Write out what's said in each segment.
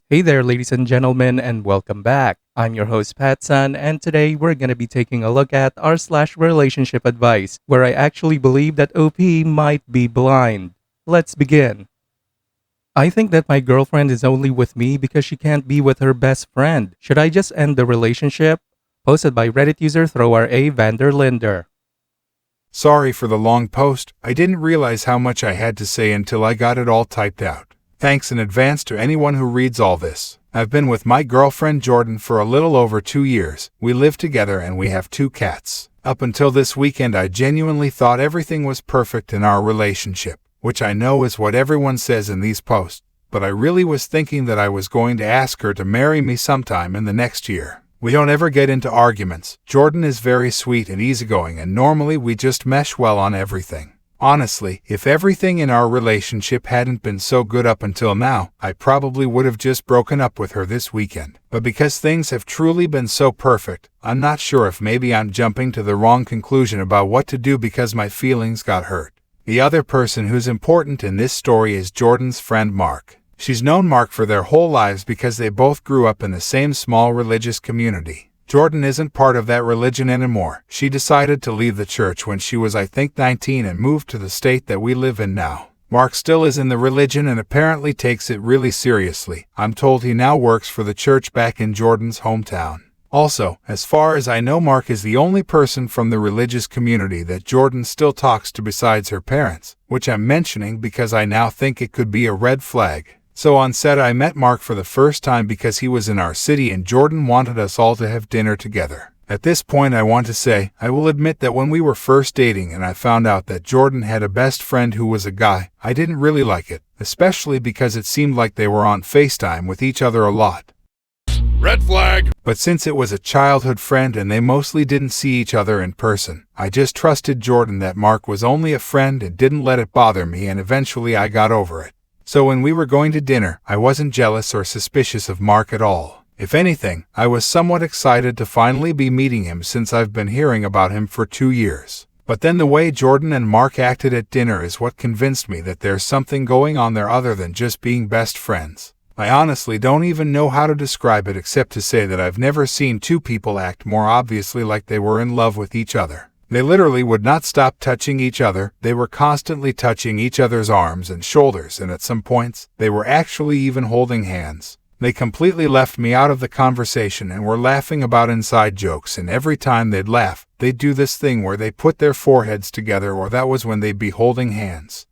Hey there, ladies and gentlemen, and welcome back. I'm your host, Patsun, and today we're going to be taking a look at r/relationship advice, where I actually believe that OP might be blind. Let's begin. I think that my girlfriend is only with me because she can't be with her best friend. Should I just end the relationship? Posted by Reddit user Thrower A. Vanderlinder. Sorry for the long post. I didn't realize how much I had to say until I got it all typed out. Thanks in advance to anyone who reads all this. I've been with my girlfriend Jordan for a little over 2 years. We live together and we have 2 cats. Up until this weekend, I genuinely thought everything was perfect in our relationship, which I know is what everyone says in these posts, but I really was thinking that I was going to ask her to marry me sometime in the next year. We don't ever get into arguments. Jordan is very sweet and easygoing, and normally we just mesh well on everything. Honestly, if everything in our relationship hadn't been so good up until now, I probably would have just broken up with her this weekend. But because things have truly been so perfect, I'm not sure if maybe I'm jumping to the wrong conclusion about what to do because my feelings got hurt. The other person who's important in this story is Jordan's friend Mark. She's known Mark for their whole lives because they both grew up in the same small religious community. Jordan isn't part of that religion anymore. She decided to leave the church when she was, I think, 19 and moved to the state that we live in now. Mark still is in the religion and apparently takes it really seriously. I'm told he now works for the church back in Jordan's hometown. Also, as far as I know, Mark is the only person from the religious community that Jordan still talks to besides her parents, which I'm mentioning because I now think it could be a red flag. So on set, I met Mark for the first time because he was in our city and Jordan wanted us all to have dinner together. At this point, I want to say, I will admit that when we were first dating and I found out that Jordan had a best friend who was a guy, I didn't really like it, especially because it seemed like they were on FaceTime with each other a lot. Red flag! But since it was a childhood friend and they mostly didn't see each other in person, I just trusted Jordan that Mark was only a friend and didn't let it bother me, and eventually I got over it. So when we were going to dinner, I wasn't jealous or suspicious of Mark at all. If anything, I was somewhat excited to finally be meeting him since I've been hearing about him for 2 years. But then the way Jordan and Mark acted at dinner is what convinced me that there's something going on there other than just being best friends. I honestly don't even know how to describe it except to say that I've never seen 2 people act more obviously like they were in love with each other. They literally would not stop touching each other. They were constantly touching each other's arms and shoulders, and at some points, they were actually even holding hands. They completely left me out of the conversation and were laughing about inside jokes, and every time they'd laugh, they'd do this thing where they put their foreheads together, or that was when they'd be holding hands.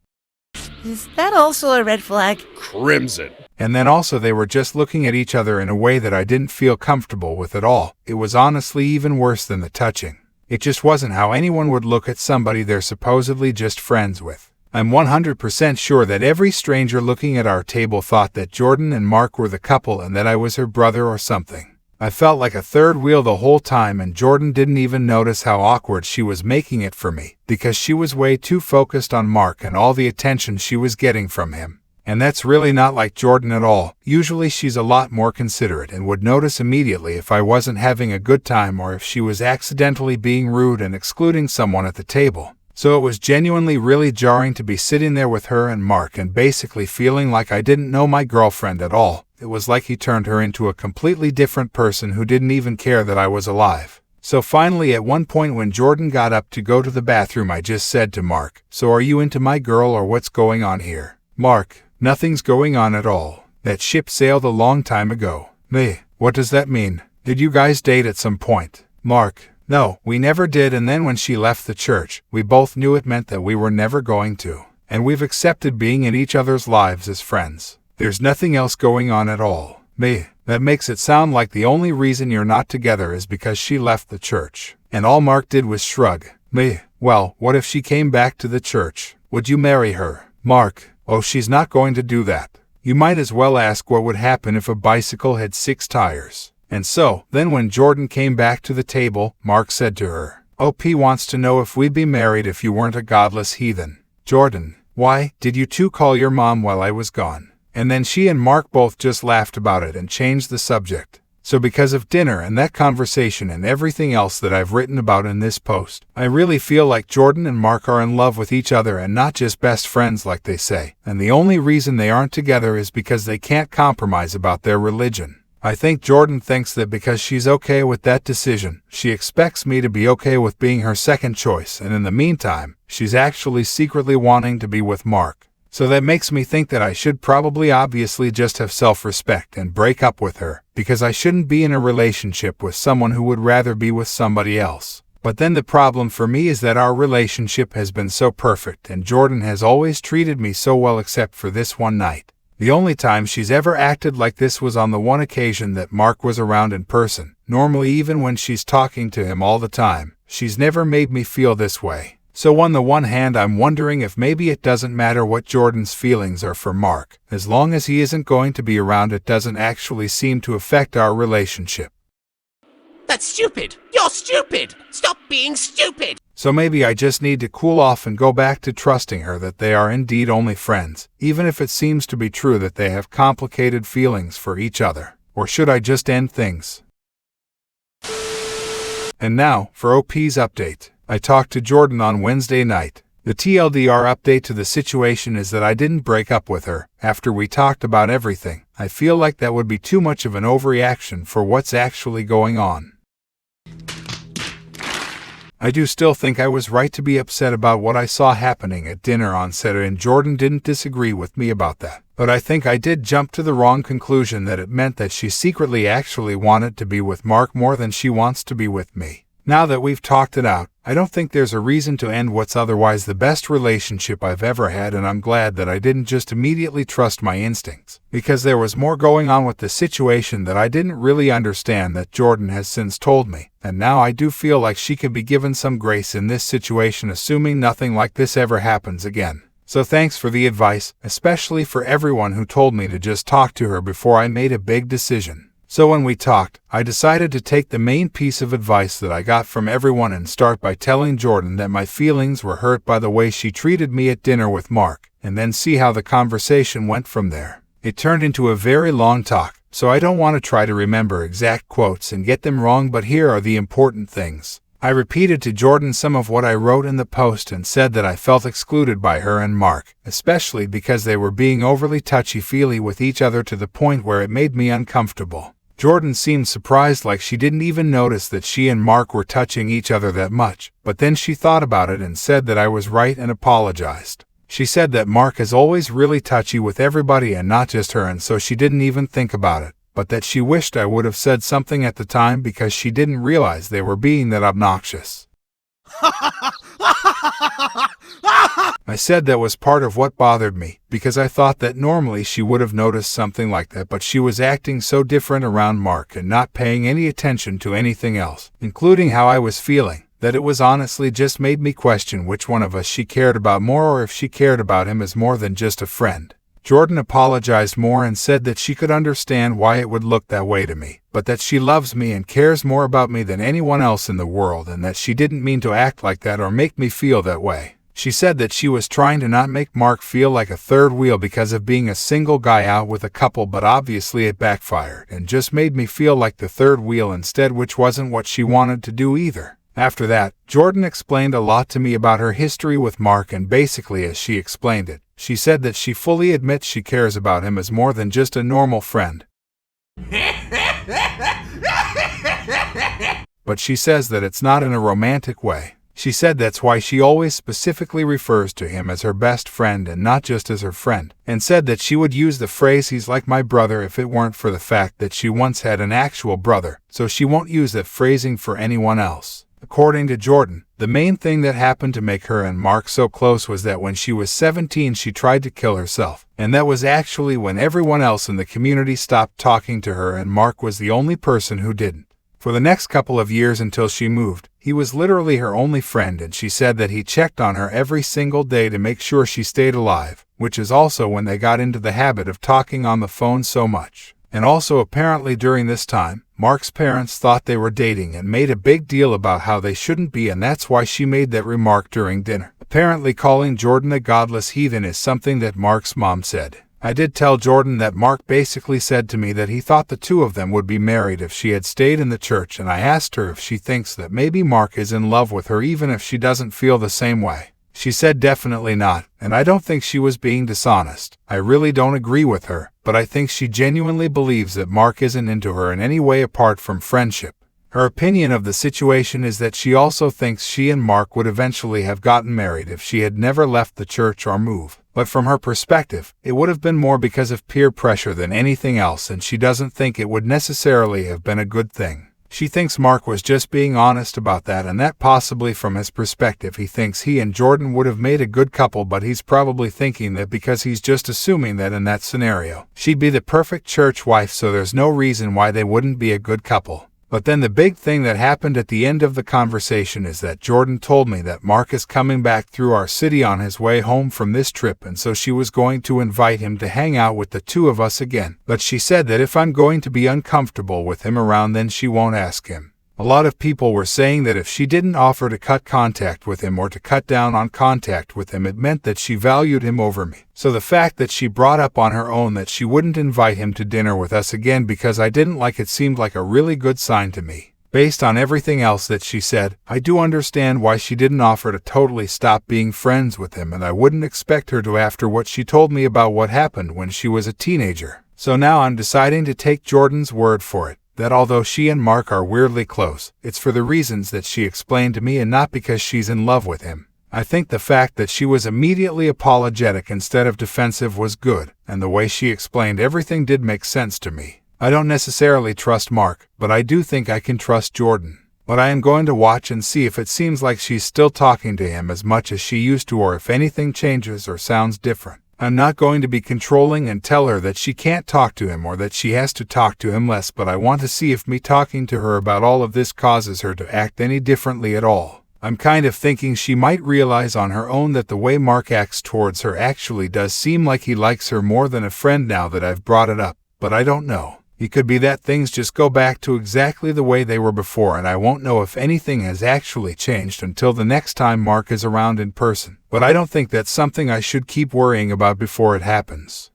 Is that also a red flag? Crimson. And then also they were just looking at each other in a way that I didn't feel comfortable with at all. It was honestly even worse than the touching. It just wasn't how anyone would look at somebody they're supposedly just friends with. I'm 100% sure that every stranger looking at our table thought that Jordan and Mark were the couple and that I was her brother or something. I felt like a third wheel the whole time, and Jordan didn't even notice how awkward she was making it for me, because she was way too focused on Mark and all the attention she was getting from him. And that's really not like Jordan at all. Usually she's a lot more considerate and would notice immediately if I wasn't having a good time or if she was accidentally being rude and excluding someone at the table. So it was genuinely really jarring to be sitting there with her and Mark and basically feeling like I didn't know my girlfriend at all. It was like he turned her into a completely different person who didn't even care that I was alive. So finally, at one point when Jordan got up to go to the bathroom, I just said to Mark, "So are you into my girl or what's going on here?" "Mark, nothing's going on at all. That ship sailed a long time ago." "Me, what does that mean? Did you guys date at some point?" "Mark, no, we never did, and then when she left the church, we both knew it meant that we were never going to. And we've accepted being in each other's lives as friends. There's nothing else going on at all." "Me, that makes it sound like the only reason you're not together is because she left the church." And all Mark did was shrug. "Me, well, what if she came back to the church? Would you marry her?" "Mark, oh, she's not going to do that. You might as well ask what would happen if a bicycle had 6 tires. And so, then when Jordan came back to the table, Mark said to her, "OP wants to know if we'd be married if you weren't a godless heathen." "Jordan, why, did you 2 call your mom while I was gone?" And then she and Mark both just laughed about it and changed the subject. So because of dinner and that conversation and everything else that I've written about in this post, I really feel like Jordan and Mark are in love with each other and not just best friends like they say. And the only reason they aren't together is because they can't compromise about their religion. I think Jordan thinks that because she's okay with that decision, she expects me to be okay with being her second choice, and in the meantime, she's actually secretly wanting to be with Mark. So that makes me think that I should probably obviously just have self-respect and break up with her, because I shouldn't be in a relationship with someone who would rather be with somebody else. But then the problem for me is that our relationship has been so perfect and Jordan has always treated me so well except for this one night. The only time she's ever acted like this was on the one occasion that Mark was around in person. Normally, even when she's talking to him all the time, she's never made me feel this way. So on the one hand, I'm wondering if maybe it doesn't matter what Jordan's feelings are for Mark. As long as he isn't going to be around, it doesn't actually seem to affect our relationship. That's stupid! You're stupid! Stop being stupid! So maybe I just need to cool off and go back to trusting her that they are indeed only friends, even if it seems to be true that they have complicated feelings for each other. Or should I just end things? And now, for OP's update. I talked to Jordan on Wednesday night. The TLDR update to the situation is that I didn't break up with her after we talked about everything. I feel like that would be too much of an overreaction for what's actually going on. I do still think I was right to be upset about what I saw happening at dinner on Saturday, and Jordan didn't disagree with me about that. But I think I did jump to the wrong conclusion that it meant that she secretly actually wanted to be with Mark more than she wants to be with me. Now that we've talked it out, I don't think there's a reason to end what's otherwise the best relationship I've ever had, and I'm glad that I didn't just immediately trust my instincts, because there was more going on with the situation that I didn't really understand that Jordan has since told me, and now I do feel like she could be given some grace in this situation, assuming nothing like this ever happens again. So thanks for the advice, especially for everyone who told me to just talk to her before I made a big decision. So when we talked, I decided to take the main piece of advice that I got from everyone and start by telling Jordan that my feelings were hurt by the way she treated me at dinner with Mark, and then see how the conversation went from there. It turned into a very long talk, so I don't want to try to remember exact quotes and get them wrong, but here are the important things. I repeated to Jordan some of what I wrote in the post and said that I felt excluded by her and Mark, especially because they were being overly touchy-feely with each other to the point where it made me uncomfortable. Jordan seemed surprised, like she didn't even notice that she and Mark were touching each other that much, but then she thought about it and said that I was right and apologized. She said that Mark is always really touchy with everybody and not just her, and so she didn't even think about it, but that she wished I would have said something at the time because she didn't realize they were being that obnoxious. I said that was part of what bothered me, because I thought that normally she would have noticed something like that, but she was acting so different around Mark and not paying any attention to anything else, including how I was feeling, that it was honestly just made me question which one of us she cared about more, or if she cared about him as more than just a friend. Jordan apologized more and said that she could understand why it would look that way to me, but that she loves me and cares more about me than anyone else in the world, and that she didn't mean to act like that or make me feel that way. She said that she was trying to not make Mark feel like a third wheel because of being a single guy out with a couple, but obviously it backfired and just made me feel like the third wheel instead, which wasn't what she wanted to do either. After that, Jordan explained a lot to me about her history with Mark, and basically as she explained it, she said that she fully admits she cares about him as more than just a normal friend. But she says that it's not in a romantic way. She said that's why she always specifically refers to him as her best friend and not just as her friend, and said that she would use the phrase "he's like my brother" if it weren't for the fact that she once had an actual brother, so she won't use that phrasing for anyone else. According to Jordan, the main thing that happened to make her and Mark so close was that when she was 17 she tried to kill herself, and that was actually when everyone else in the community stopped talking to her and Mark was the only person who didn't. For the next couple of years until she moved, he was literally her only friend, and she said that he checked on her every single day to make sure she stayed alive, which is also when they got into the habit of talking on the phone so much. And also apparently during this time, Mark's parents thought they were dating and made a big deal about how they shouldn't be, and that's why she made that remark during dinner. Apparently calling Jordan a godless heathen is something that Mark's mom said. I did tell Jordan that Mark basically said to me that he thought the two of them would be married if she had stayed in the church, and I asked her if she thinks that maybe Mark is in love with her even if she doesn't feel the same way. She said definitely not, and I don't think she was being dishonest. I really don't agree with her, but I think she genuinely believes that Mark isn't into her in any way apart from friendship. Her opinion of the situation is that she also thinks she and Mark would eventually have gotten married if she had never left the church or moved. But from her perspective, it would have been more because of peer pressure than anything else, and she doesn't think it would necessarily have been a good thing. She thinks Mark was just being honest about that, and that possibly from his perspective he thinks he and Jordan would have made a good couple, but he's probably thinking that because he's just assuming that in that scenario, she'd be the perfect church wife, so there's no reason why they wouldn't be a good couple. But then the big thing that happened at the end of the conversation is that Jordan told me that Mark is coming back through our city on his way home from this trip, and so she was going to invite him to hang out with the two of us again. But she said that if I'm going to be uncomfortable with him around, then she won't ask him. A lot of people were saying that if she didn't offer to cut contact with him or to cut down on contact with him, it meant that she valued him over me. So the fact that she brought up on her own that she wouldn't invite him to dinner with us again because I didn't like it seemed like a really good sign to me. Based on everything else that she said, I do understand why she didn't offer to totally stop being friends with him, and I wouldn't expect her to after what she told me about what happened when she was a teenager. So now I'm deciding to take Jordan's word for it, that although she and Mark are weirdly close, it's for the reasons that she explained to me and not because she's in love with him. I think the fact that she was immediately apologetic instead of defensive was good, and the way she explained everything did make sense to me. I don't necessarily trust Mark, but I do think I can trust Jordan. But I am going to watch and see if it seems like she's still talking to him as much as she used to, or if anything changes or sounds different. I'm not going to be controlling and tell her that she can't talk to him or that she has to talk to him less, but I want to see if me talking to her about all of this causes her to act any differently at all. I'm kind of thinking she might realize on her own that the way Mark acts towards her actually does seem like he likes her more than a friend now that I've brought it up, but I don't know. It could be that things just go back to exactly the way they were before, and I won't know if anything has actually changed until the next time Mark is around in person. But I don't think that's something I should keep worrying about before it happens.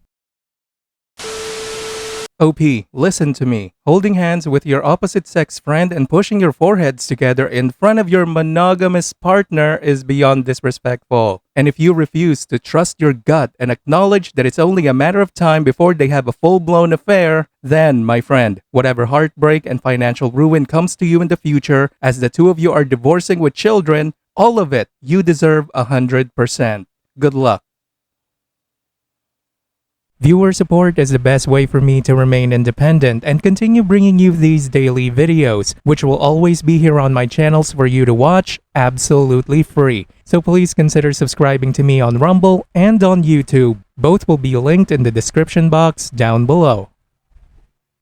OP, listen to me. Holding hands with your opposite sex friend and pushing your foreheads together in front of your monogamous partner is beyond disrespectful. And if you refuse to trust your gut and acknowledge that it's only a matter of time before they have a full-blown affair, then, my friend, whatever heartbreak and financial ruin comes to you in the future as the two of you are divorcing with children, all of it, you deserve 100%. Good luck. Viewer support is the best way for me to remain independent and continue bringing you these daily videos, which will always be here on my channels for you to watch absolutely free. So please consider subscribing to me on Rumble and on YouTube. Both will be linked in the description box down below.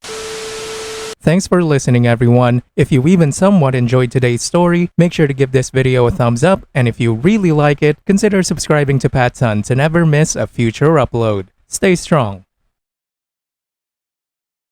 Thanks for listening, everyone. If you even somewhat enjoyed today's story, make sure to give this video a thumbs up, and if you really like it, consider subscribing to PattSun to never miss a future upload. Stay strong.